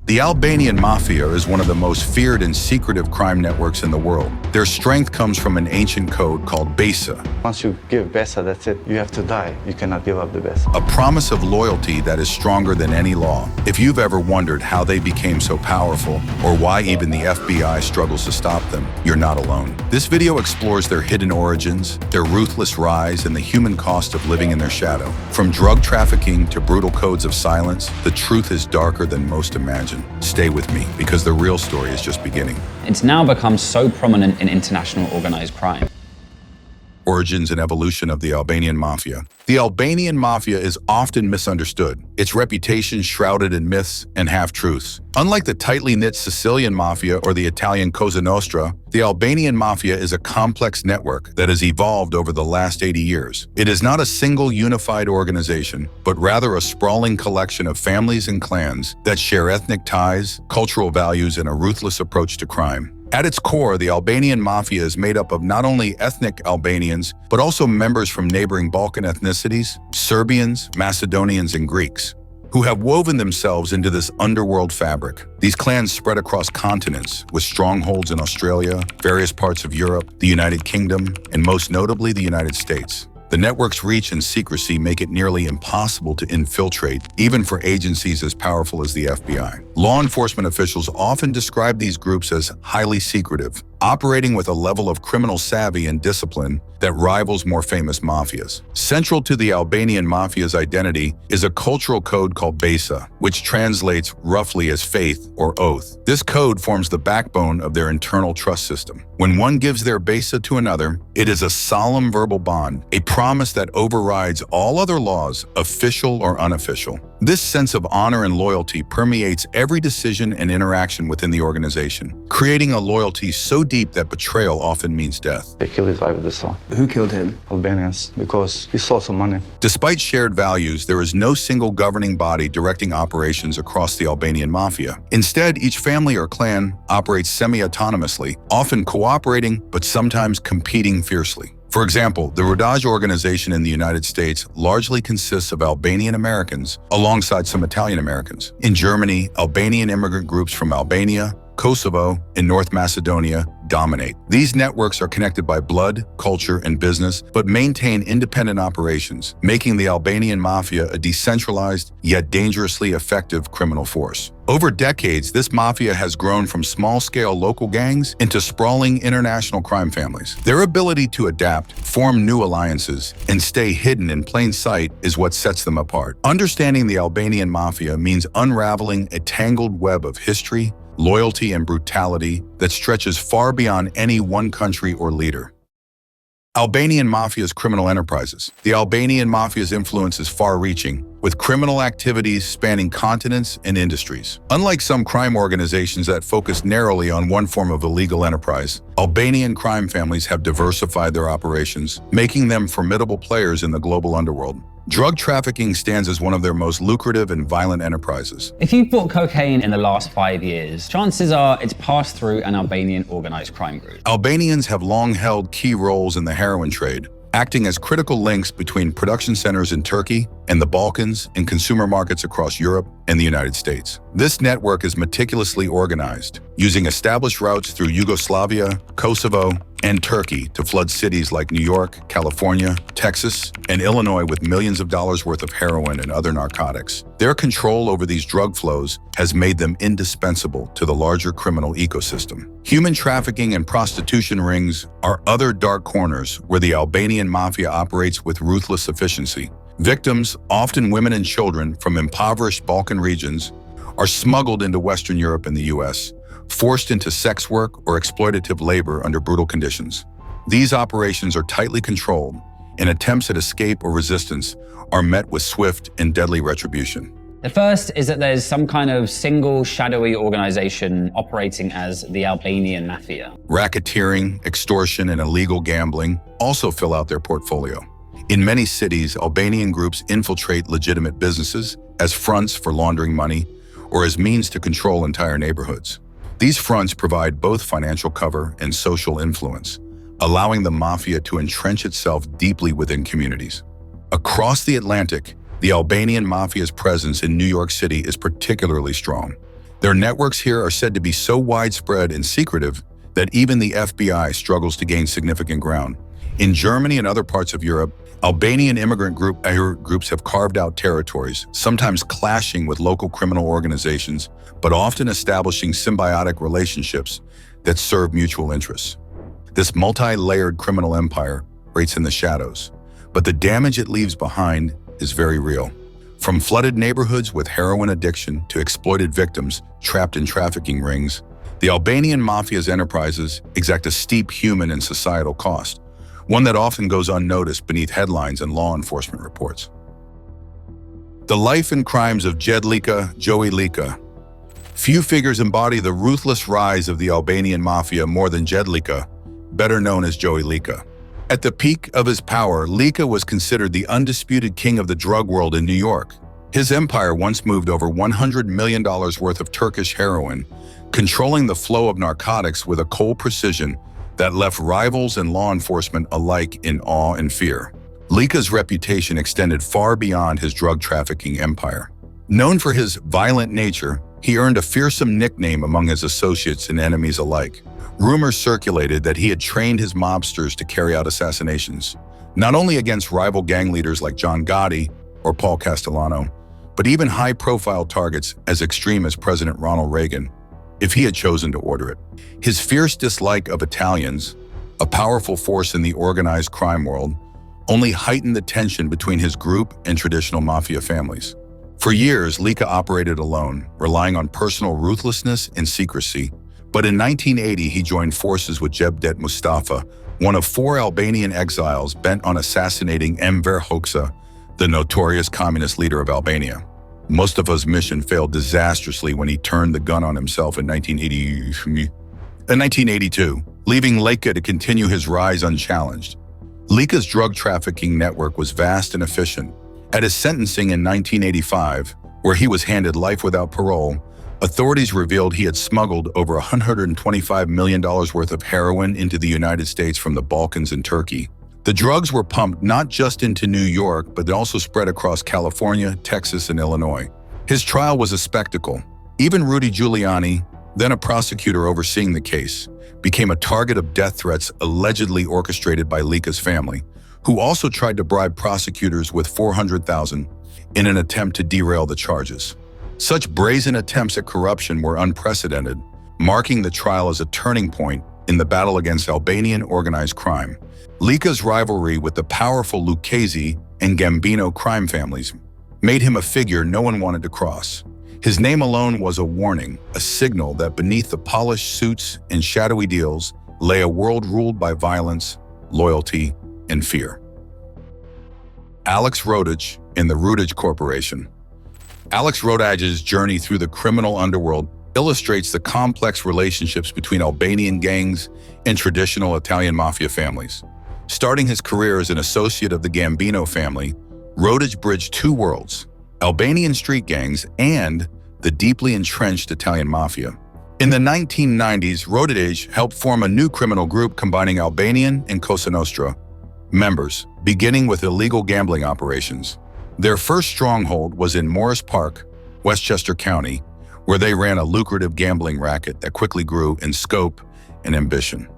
The Albanian Mafia is one of the most feared and secretive crime networks in the world. Their strength comes from an ancient code called Besa. Once you give Besa, that's it. You have to die. You cannot give up the Besa. A promise of loyalty that is stronger than any law. If you've ever wondered how they became so powerful, or why even the FBI struggles to stop them, you're not alone. This video explores their hidden origins, their ruthless rise, and the human cost of living in their shadow. From drug trafficking to brutal codes of silence, the truth is darker than most imagine. Stay with me, because the real story is just beginning. It's now become so prominent in international organized crime. Origins and evolution of the Albanian Mafia. The Albanian Mafia is often misunderstood, its reputation shrouded in myths and half-truths. Unlike the tightly knit Sicilian Mafia or the Italian Cosa Nostra, the Albanian Mafia is a complex network that has evolved over the last 80 years. It is not a single unified organization, but rather a sprawling collection of families and clans that share ethnic ties, cultural values, and a ruthless approach to crime. At its core, the Albanian Mafia is made up of not only ethnic Albanians, but also members from neighboring Balkan ethnicities, Serbians, Macedonians, and Greeks, who have woven themselves into this underworld fabric. These clans spread across continents, with strongholds in Australia, various parts of Europe, the United Kingdom, and most notably the United States. The network's reach and secrecy make it nearly impossible to infiltrate, even for agencies as powerful as the FBI. Law enforcement officials often describe these groups as highly secretive, operating with a level of criminal savvy and discipline that rivals more famous mafias. Central to the Albanian Mafia's identity is a cultural code called Besa, which translates roughly as faith or oath. This code forms the backbone of their internal trust system. When one gives their Besa to another, it is a solemn verbal bond, a promise that overrides all other laws, official or unofficial. This sense of honor and loyalty permeates every decision and interaction within the organization, creating a loyalty so deep that betrayal often means death. They killed his wife with the son. Who killed him? Albanians, because he stole some money. Despite shared values, there is no single governing body directing operations across the Albanian Mafia. Instead, each family or clan operates semi-autonomously, often cooperating but sometimes competing fiercely. For example, the Rodaj organization in the United States largely consists of Albanian Americans alongside some Italian Americans. In Germany, Albanian immigrant groups from Albania, Kosovo, and North Macedonia dominate. These networks are connected by blood, culture, and business, but maintain independent operations, making the Albanian Mafia a decentralized yet dangerously effective criminal force. Over decades, this mafia has grown from small-scale local gangs into sprawling international crime families. Their ability to adapt, form new alliances, and stay hidden in plain sight is what sets them apart. Understanding the Albanian Mafia means unraveling a tangled web of history, loyalty, and brutality that stretches far beyond any one country or leader. Albanian Mafia's criminal enterprises. The Albanian Mafia's influence is far-reaching, with criminal activities spanning continents and industries. Unlike some crime organizations that focus narrowly on one form of illegal enterprise, Albanian crime families have diversified their operations, making them formidable players in the global underworld. Drug trafficking stands as one of their most lucrative and violent enterprises. If you've bought cocaine in the last 5 years, chances are it's passed through an Albanian organized crime group. Albanians have long held key roles in the heroin trade, acting as critical links between production centers in Turkey and the Balkans and consumer markets across Europe and the United States. This network is meticulously organized, using established routes through Yugoslavia, Kosovo, and Turkey to flood cities like New York, California, Texas, and Illinois with millions of dollars worth of heroin and other narcotics. Their control over these drug flows has made them indispensable to the larger criminal ecosystem. Human trafficking and prostitution rings are other dark corners where the Albanian Mafia operates with ruthless efficiency. Victims, often women and children from impoverished Balkan regions, are smuggled into Western Europe and the US, forced into sex work or exploitative labor under brutal conditions. These operations are tightly controlled, and attempts at escape or resistance are met with swift and deadly retribution. The first is that there's some kind of single shadowy organization operating as the Albanian Mafia. Racketeering, extortion, and illegal gambling also fill out their portfolio. In many cities, Albanian groups infiltrate legitimate businesses as fronts for laundering money or as means to control entire neighborhoods. These fronts provide both financial cover and social influence, allowing the mafia to entrench itself deeply within communities. Across the Atlantic, the Albanian Mafia's presence in New York City is particularly strong. Their networks here are said to be so widespread and secretive that even the FBI struggles to gain significant ground. In Germany and other parts of Europe, Albanian immigrant groups have carved out territories, sometimes clashing with local criminal organizations, but often establishing symbiotic relationships that serve mutual interests. This multi-layered criminal empire operates in the shadows, but the damage it leaves behind is very real. From flooded neighborhoods with heroin addiction to exploited victims trapped in trafficking rings, the Albanian Mafia's enterprises exact a steep human and societal cost, one that often goes unnoticed beneath headlines and law enforcement reports. The life and crimes of Joey Lika. Few figures embody the ruthless rise of the Albanian Mafia more than Lika, better known as Joey Lika. At the peak of his power, Lika was considered the undisputed king of the drug world in New York. His empire once moved over $100 million worth of Turkish heroin, controlling the flow of narcotics with a cold precision that left rivals and law enforcement alike in awe and fear. Lika's reputation extended far beyond his drug trafficking empire. Known for his violent nature, he earned a fearsome nickname among his associates and enemies alike. Rumors circulated that he had trained his mobsters to carry out assassinations, not only against rival gang leaders like John Gotti or Paul Castellano, but even high-profile targets as extreme as President Ronald Reagan, if he had chosen to order it. His fierce dislike of Italians, a powerful force in the organized crime world, only heightened the tension between his group and traditional mafia families. For years, Lika operated alone, relying on personal ruthlessness and secrecy. But in 1980, he joined forces with Cevdet Mustafa, one of 4 Albanian exiles bent on assassinating Enver Hoxha, the notorious communist leader of Albania. Mustapha's mission failed disastrously when he turned the gun on himself in 1982, leaving Lika to continue his rise unchallenged. Lika's drug trafficking network was vast and efficient. At his sentencing in 1985, where he was handed life without parole, authorities revealed he had smuggled over $125 million worth of heroin into the United States from the Balkans and Turkey. The drugs were pumped not just into New York, but also spread across California, Texas, and Illinois. His trial was a spectacle. Even Rudy Giuliani, then a prosecutor overseeing the case, became a target of death threats allegedly orchestrated by Lika's family, who also tried to bribe prosecutors with $400,000 in an attempt to derail the charges. Such brazen attempts at corruption were unprecedented, marking the trial as a turning point in the battle against Albanian organized crime. Lika's rivalry with the powerful Lucchese and Gambino crime families made him a figure no one wanted to cross. His name alone was a warning, a signal that beneath the polished suits and shadowy deals lay a world ruled by violence, loyalty, and fear. Alex Rodić and the Rodić Corporation. Alex Rodić's journey through the criminal underworld illustrates the complex relationships between Albanian gangs and traditional Italian mafia families. Starting his career as an associate of the Gambino family, Rodić bridged 2 worlds, Albanian street gangs and the deeply entrenched Italian mafia. In the 1990s, Rodić helped form a new criminal group combining Albanian and Cosa Nostra members, beginning with illegal gambling operations. Their first stronghold was in Morris Park, Westchester County, where they ran a lucrative gambling racket that quickly grew in scope and ambition.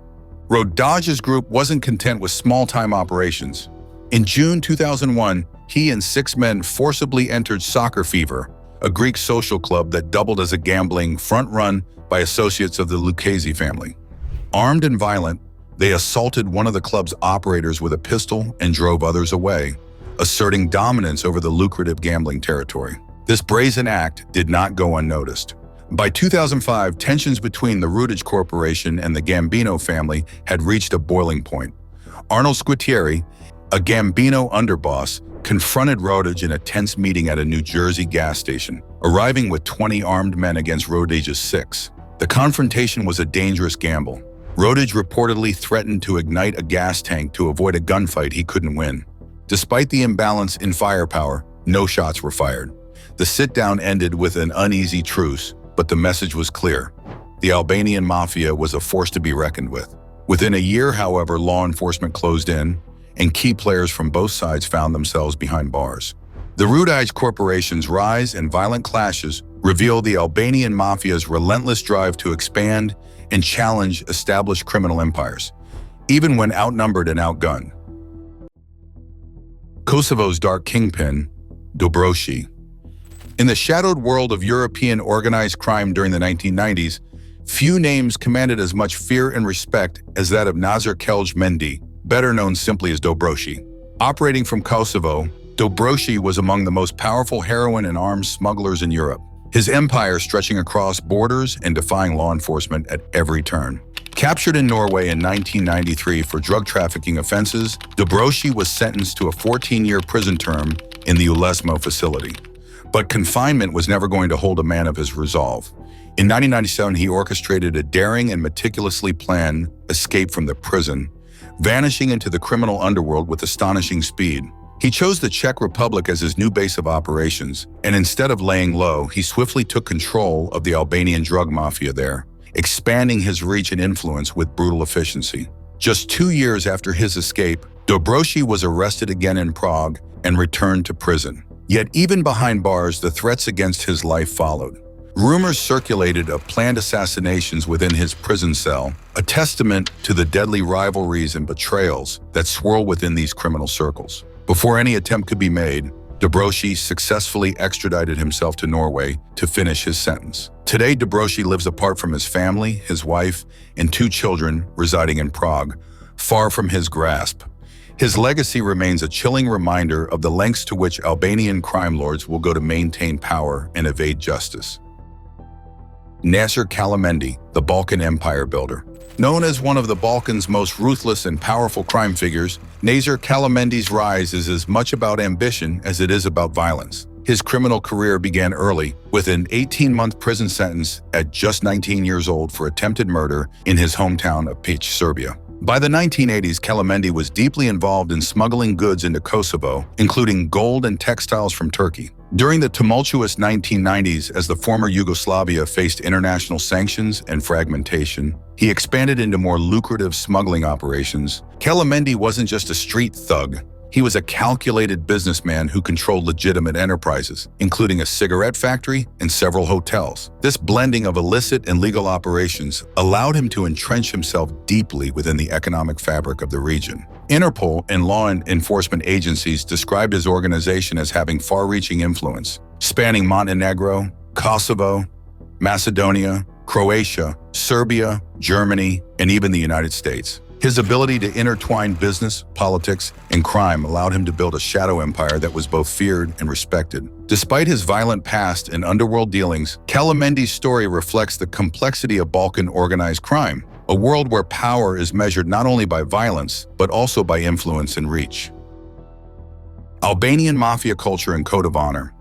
Rodić's group wasn't content with small-time operations. In June 2001, he and 6 men forcibly entered Soccer Fever, a Greek social club that doubled as a gambling front run by associates of the Lucchese family. Armed and violent, they assaulted one of the club's operators with a pistol and drove others away, asserting dominance over the lucrative gambling territory. This brazen act did not go unnoticed. By 2005, tensions between the Rodić Corporation and the Gambino family had reached a boiling point. Arnold Squitieri, a Gambino underboss, confronted Rodić in a tense meeting at a New Jersey gas station, arriving with 20 armed men against Rodić's 6. The confrontation was a dangerous gamble. Rodić reportedly threatened to ignite a gas tank to avoid a gunfight he couldn't win. Despite the imbalance in firepower, no shots were fired. The sit-down ended with an uneasy truce, but the message was clear. The Albanian Mafia was a force to be reckoned with. Within a year, however, law enforcement closed in, and key players from both sides found themselves behind bars. The Rodić Corporation's rise and violent clashes reveal the Albanian Mafia's relentless drive to expand and challenge established criminal empires, even when outnumbered and outgunned. Kosovo's dark kingpin, Dobroshi. In the shadowed world of European organized crime during the 1990s, few names commanded as much fear and respect as that of Naser Kalemendi, better known simply as Dobroshi. Operating from Kosovo, Dobroshi was among the most powerful heroin and arms smugglers in Europe, his empire stretching across borders and defying law enforcement at every turn. Captured in Norway in 1993 for drug trafficking offenses, Dobroshi was sentenced to a 14-year prison term in the Ulesmo facility. But confinement was never going to hold a man of his resolve. In 1997, he orchestrated a daring and meticulously planned escape from the prison, vanishing into the criminal underworld with astonishing speed. He chose the Czech Republic as his new base of operations, and instead of laying low, he swiftly took control of the Albanian drug mafia there, expanding his reach and influence with brutal efficiency. Just 2 years after his escape, Dobroshi was arrested again in Prague and returned to prison. Yet even behind bars, the threats against his life followed. Rumors circulated of planned assassinations within his prison cell, a testament to the deadly rivalries and betrayals that swirl within these criminal circles. Before any attempt could be made, Dobroshi successfully extradited himself to Norway to finish his sentence. Today, Dobroshi lives apart from his family, his wife, and 2 children residing in Prague, far from his grasp. His legacy remains a chilling reminder of the lengths to which Albanian crime lords will go to maintain power and evade justice. Naser Kalemendi, the Balkan Empire builder. Known as one of the Balkans' most ruthless and powerful crime figures, Naser Kalemendi's rise is as much about ambition as it is about violence. His criminal career began early, with an 18-month prison sentence at just 19 years old for attempted murder in his hometown of Peć, Serbia. By the 1980s, Kalemendi was deeply involved in smuggling goods into Kosovo, including gold and textiles from Turkey. During the tumultuous 1990s, as the former Yugoslavia faced international sanctions and fragmentation, he expanded into more lucrative smuggling operations. Kalemendi wasn't just a street thug. He was a calculated businessman who controlled legitimate enterprises, including a cigarette factory and several hotels. This blending of illicit and legal operations allowed him to entrench himself deeply within the economic fabric of the region. Interpol and law enforcement agencies described his organization as having far-reaching influence, spanning Montenegro, Kosovo, Macedonia, Croatia, Serbia, Germany, and even the United States. His ability to intertwine business, politics, and crime allowed him to build a shadow empire that was both feared and respected. Despite his violent past and underworld dealings, Kalemendi's story reflects the complexity of Balkan organized crime, a world where power is measured not only by violence, but also by influence and reach. Albanian Mafia culture and code of honor.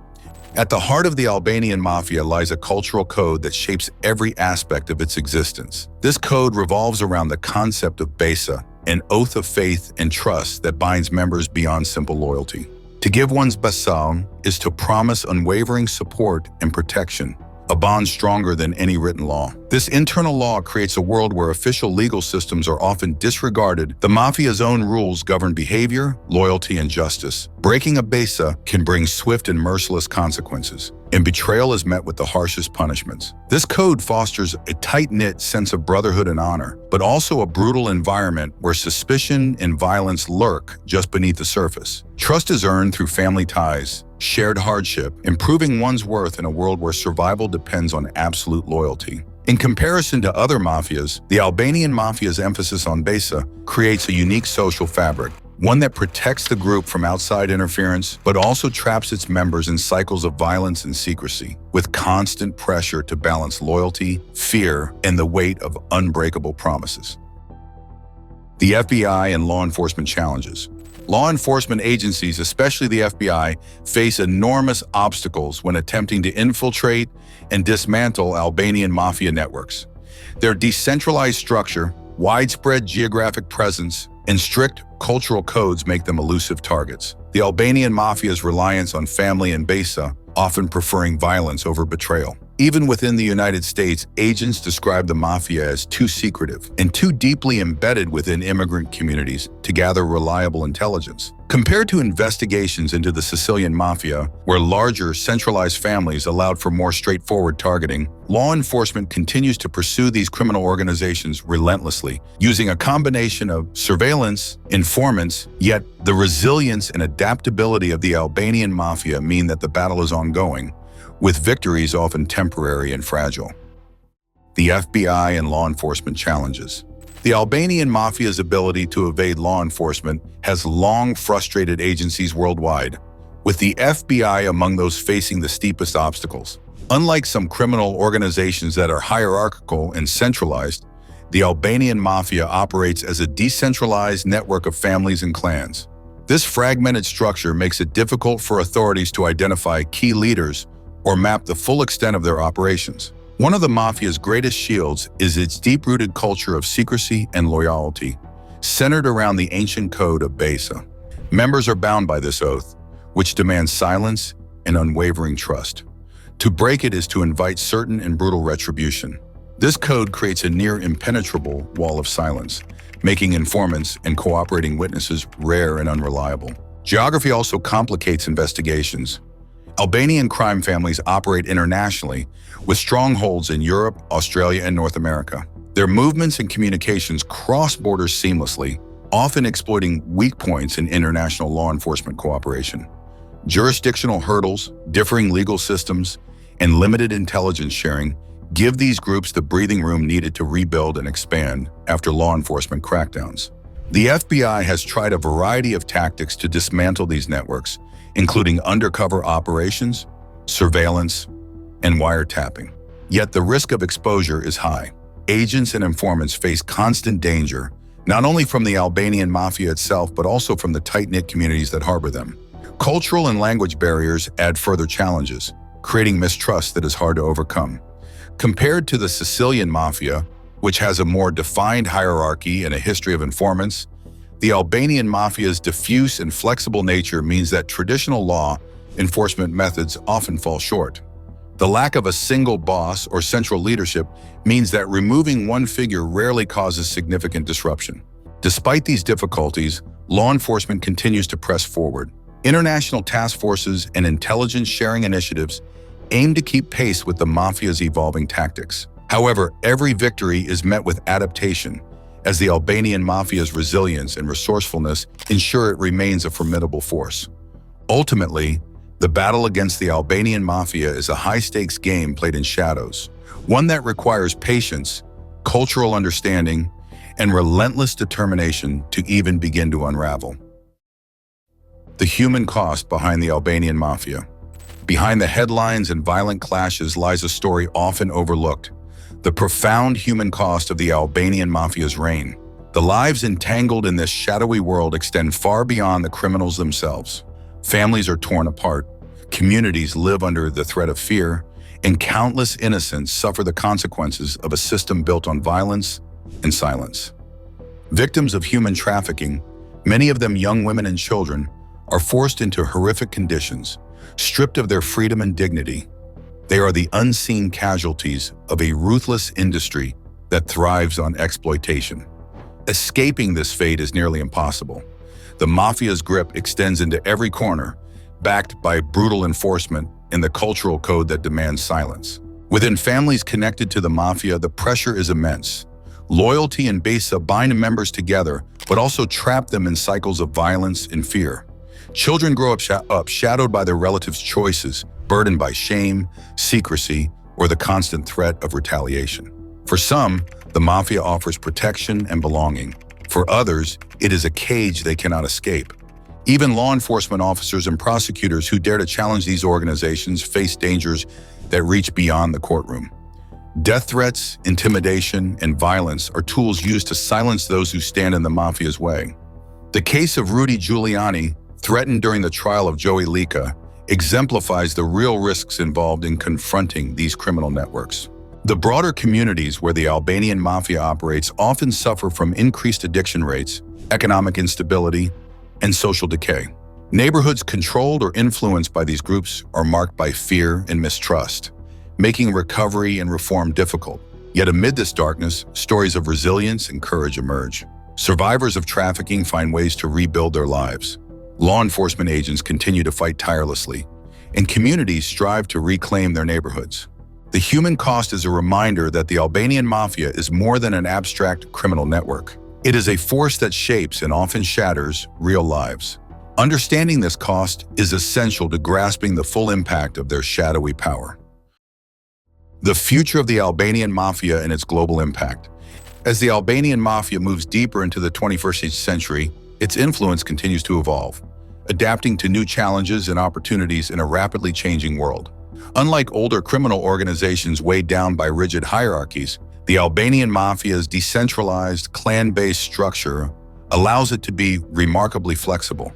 At the heart of the Albanian Mafia lies a cultural code that shapes every aspect of its existence. This code revolves around the concept of Besa, an oath of faith and trust that binds members beyond simple loyalty. To give one's basal is to promise unwavering support and protection, a bond stronger than any written law. This internal law creates a world where official legal systems are often disregarded. The Mafia's own rules govern behavior, loyalty, and justice. Breaking a Besa can bring swift and merciless consequences, and betrayal is met with the harshest punishments. This code fosters a tight-knit sense of brotherhood and honor, but also a brutal environment where suspicion and violence lurk just beneath the surface. Trust is earned through family ties, shared hardship, and proving one's worth in a world where survival depends on absolute loyalty. In comparison to other mafias, the Albanian Mafia's emphasis on Besa creates a unique social fabric, one that protects the group from outside interference, but also traps its members in cycles of violence and secrecy, with constant pressure to balance loyalty, fear, and the weight of unbreakable promises. The FBI and law enforcement challenges. Law enforcement agencies, especially the FBI, face enormous obstacles when attempting to infiltrate and dismantle Albanian mafia networks. Their decentralized structure, widespread geographic presence, and strict cultural codes make them elusive targets. The Albanian Mafia's reliance on family and Besa, often preferring violence over betrayal. Even within the United States, agents describe the mafia as too secretive and too deeply embedded within immigrant communities to gather reliable intelligence. Compared to investigations into the Sicilian Mafia, where larger, centralized families allowed for more straightforward targeting, law enforcement continues to pursue these criminal organizations relentlessly, using a combination of surveillance, informants, yet the resilience and adaptability of the Albanian Mafia mean that the battle is ongoing, with victories often temporary and fragile. The FBI and law enforcement challenges. The Albanian Mafia's ability to evade law enforcement has long frustrated agencies worldwide, with the FBI among those facing the steepest obstacles. Unlike some criminal organizations that are hierarchical and centralized, the Albanian Mafia operates as a decentralized network of families and clans. This fragmented structure makes it difficult for authorities to identify key leaders or map the full extent of their operations. One of the Mafia's greatest shields is its deep-rooted culture of secrecy and loyalty, centered around the ancient code of Besa. Members are bound by this oath, which demands silence and unwavering trust. To break it is to invite certain and brutal retribution. This code creates a near impenetrable wall of silence, making informants and cooperating witnesses rare and unreliable. Geography also complicates investigations. Albanian crime families operate internationally, with strongholds in Europe, Australia, and North America. Their movements and communications cross borders seamlessly, often exploiting weak points in international law enforcement cooperation. Jurisdictional hurdles, differing legal systems, and limited intelligence sharing give these groups the breathing room needed to rebuild and expand after law enforcement crackdowns. The FBI has tried a variety of tactics to dismantle these networks, including undercover operations, surveillance, and wiretapping. Yet the risk of exposure is high. Agents and informants face constant danger, not only from the Albanian Mafia itself, but also from the tight-knit communities that harbor them. Cultural and language barriers add further challenges, creating mistrust that is hard to overcome. Compared to the Sicilian Mafia, which has a more defined hierarchy and a history of informants, the Albanian Mafia's diffuse and flexible nature means that traditional law enforcement methods often fall short. The lack of a single boss or central leadership means that removing one figure rarely causes significant disruption. Despite these difficulties, law enforcement continues to press forward. International task forces and intelligence sharing initiatives aim to keep pace with the Mafia's evolving tactics. However, every victory is met with adaptation, as the Albanian Mafia's resilience and resourcefulness ensure it remains a formidable force. Ultimately, the battle against the Albanian Mafia is a high-stakes game played in shadows, one that requires patience, cultural understanding, and relentless determination to even begin to unravel. The human cost behind the Albanian Mafia. Behind the headlines and violent clashes lies a story often overlooked: the profound human cost of the Albanian Mafia's reign. The lives entangled in this shadowy world extend far beyond the criminals themselves. Families are torn apart, communities live under the threat of fear, and countless innocents suffer the consequences of a system built on violence and silence. Victims of human trafficking, many of them young women and children, are forced into horrific conditions, stripped of their freedom and dignity. They are the unseen casualties of a ruthless industry that thrives on exploitation. Escaping this fate is nearly impossible. The Mafia's grip extends into every corner, backed by brutal enforcement and the cultural code that demands silence. Within families connected to the Mafia, the pressure is immense. Loyalty and Besa bind members together, but also trap them in cycles of violence and fear. Children grow up shadowed by their relatives' choices, burdened by shame, secrecy, or the constant threat of retaliation. For some, the Mafia offers protection and belonging. For others, it is a cage they cannot escape. Even law enforcement officers and prosecutors who dare to challenge these organizations face dangers that reach beyond the courtroom. Death threats, intimidation, and violence are tools used to silence those who stand in the Mafia's way. The case of Rudy Giuliani, threatened during the trial of Joey Lika, exemplifies the real risks involved in confronting these criminal networks. The broader communities where the Albanian Mafia operates often suffer from increased addiction rates, economic instability, and social decay. Neighborhoods controlled or influenced by these groups are marked by fear and mistrust. making recovery and reform difficult. Yet amid this darkness, stories of resilience and courage emerge. Survivors of trafficking find ways to rebuild their lives. Law enforcement agents continue to fight tirelessly, and communities strive to reclaim their neighborhoods. The human cost is a reminder that the Albanian Mafia is more than an abstract criminal network. It is a force that shapes and often shatters real lives. Understanding this cost is essential to grasping the full impact of their shadowy power. The future of the Albanian Mafia and its global impact. As the Albanian Mafia moves deeper into the 21st century, its influence continues to evolve, adapting to new challenges and opportunities in a rapidly changing world. Unlike older criminal organizations weighed down by rigid hierarchies, the Albanian Mafia's decentralized, clan-based structure allows it to be remarkably flexible,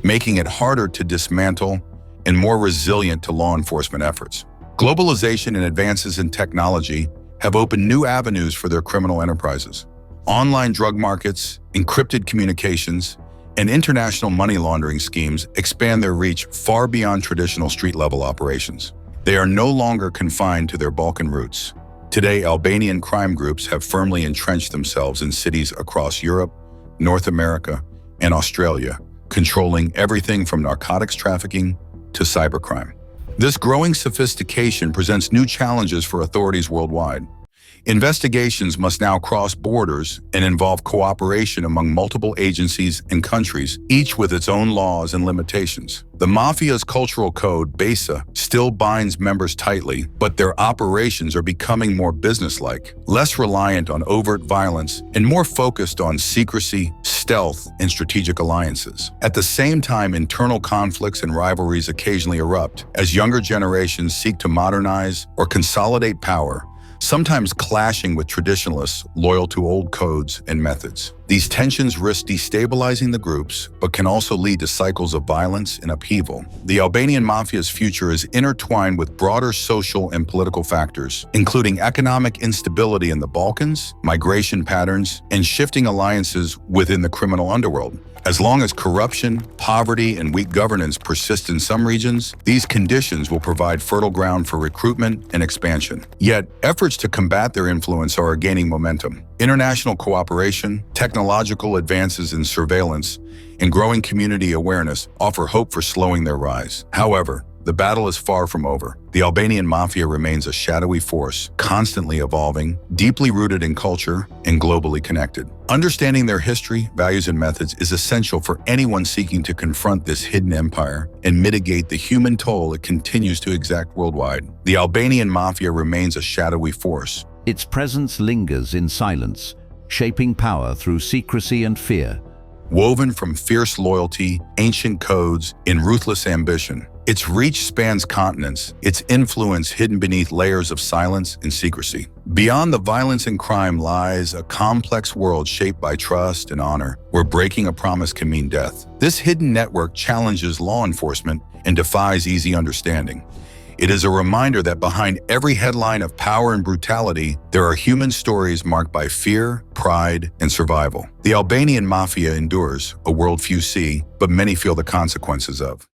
making it harder to dismantle and more resilient to law enforcement efforts. Globalization and advances in technology have opened new avenues for their criminal enterprises. Online drug markets, encrypted communications, and international money laundering schemes expand their reach far beyond traditional street-level operations. They are no longer confined to their Balkan roots. Today, Albanian crime groups have firmly entrenched themselves in cities across Europe, North America, and Australia, controlling everything from narcotics trafficking to cybercrime. This growing sophistication presents new challenges for authorities worldwide. Investigations must now cross borders and involve cooperation among multiple agencies and countries, each with its own laws and limitations. The Mafia's cultural code, Besa, still binds members tightly, but their operations are becoming more businesslike, less reliant on overt violence, and more focused on secrecy, stealth, and strategic alliances. At the same time, internal conflicts and rivalries occasionally erupt as younger generations seek to modernize or consolidate power, sometimes clashing with traditionalists loyal to old codes and methods. These tensions risk destabilizing the groups, but can also lead to cycles of violence and upheaval. The Albanian Mafia's future is intertwined with broader social and political factors, including economic instability in the Balkans, migration patterns, and shifting alliances within the criminal underworld. As long as corruption, poverty, and weak governance persist in some regions, these conditions will provide fertile ground for recruitment and expansion. Yet, efforts to combat their influence are gaining momentum. International cooperation, technological advances in surveillance, and growing community awareness offer hope for slowing their rise. However, the battle is far from over. The Albanian Mafia remains a shadowy force, constantly evolving, deeply rooted in culture, and globally connected. Understanding their history, values, and methods is essential for anyone seeking to confront this hidden empire and mitigate the human toll it continues to exact worldwide. The Albanian Mafia remains a shadowy force. Its presence lingers in silence, shaping power through secrecy and fear. Woven from fierce loyalty, ancient codes, and ruthless ambition, its reach spans continents, its influence hidden beneath layers of silence and secrecy. Beyond the violence and crime lies a complex world shaped by trust and honor, where breaking a promise can mean death. This hidden network challenges law enforcement and defies easy understanding. It is a reminder that behind every headline of power and brutality, there are human stories marked by fear, pride, and survival. The Albanian Mafia endures, a world few see, but many feel the consequences of.